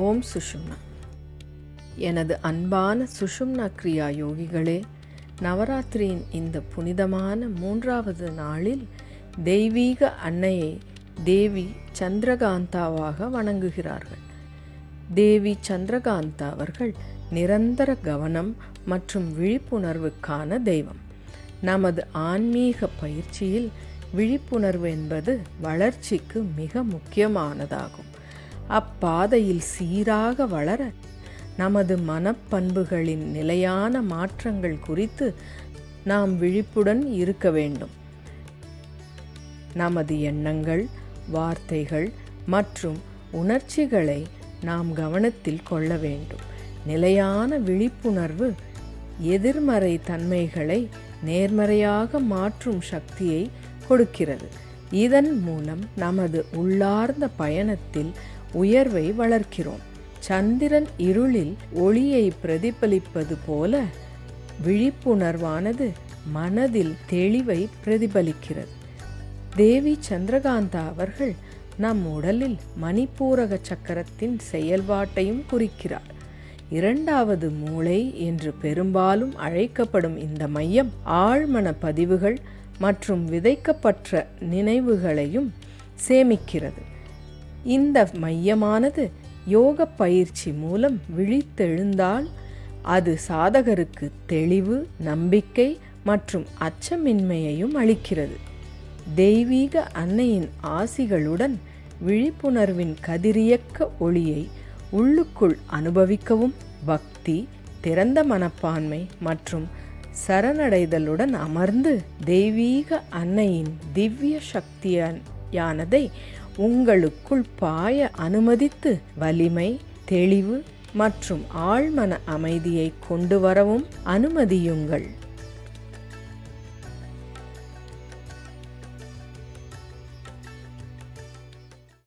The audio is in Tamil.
ஓம் சுஷும்னா. எனது அன்பான சுஷும்னா கிரியா யோகிகளே, நவராத்திரியின் இந்த புனிதமான 3வது நாளில் தெய்வீக அன்னையை தேவி சந்திரகாந்தாவாக வணங்குகிறார்கள். தேவி சந்திரகாந்தா அவர்கள் நிரந்தர கவனம் மற்றும் விழிப்புணர்வுக்கான தெய்வம். நமது ஆன்மீக பயிற்சியில் விழிப்புணர்வு என்பது வளர்ச்சிக்கு மிக முக்கியமானதாகும். அப்பாதையில் சீராக வளர நமது மனப்பண்புகளின் நிலையான மாற்றங்கள் குறித்து நாம் விழிப்புடன் இருக்க வேண்டும். நமது எண்ணங்கள், வார்த்தைகள் மற்றும் உணர்ச்சிகளை நாம் கவனத்தில் கொள்ள வேண்டும். நிலையான விழிப்புணர்வு எதிர்மறை தன்மைகளை நேர்மறையாக மாற்றும் சக்தியை கொடுக்கிறது. இதன் மூலம் நமது உள்ளார்ந்த பயணத்தில் உயர்வை வளர்க்கிறோம். சந்திரன் இருளில் ஒளியை பிரதிபலிப்பது போல விழிப்புணர்வானது மனதில் தெளிவை பிரதிபலிக்கிறது. தேவி சந்திரகாந்தா அவர்கள் நம் உடலில் மணிப்பூரக சக்கரத்தின் செயல்பாட்டையும் குறிக்கிறார். 2வது மூளை என்று பெரும்பாலும் அழைக்கப்படும் இந்த மையம் ஆழ்மன பதிவுகள் மற்றும் விதைக்கப்பட்ட நினைவுகளையும் சேமிக்கிறது. இந்த மையமானது யோக பயிற்சி மூலம் விழித்தெழுந்தால் அது சாதகருக்கு தெளிவு, நம்பிக்கை மற்றும் அச்சமின்மையையும் அளிக்கிறது. தெய்வீக அன்னையின் ஆசிகளுடன் விழிப்புணர்வின் கதிரியக்க ஒளியை உள்ளுக்குள் அனுபவிக்கவும் பக்தி, திறந்த மனப்பான்மை மற்றும் சரணடைதலுடன் அமர்ந்து தெய்வீக அன்னையின் திவ்ய சக்தியானதை உங்களுக்குள் பாய அனுமதித்து வலிமை, தெளிவு மற்றும் ஆழ்மன அமைதியை கொண்டு வரவும் அனுமதியுங்கள்.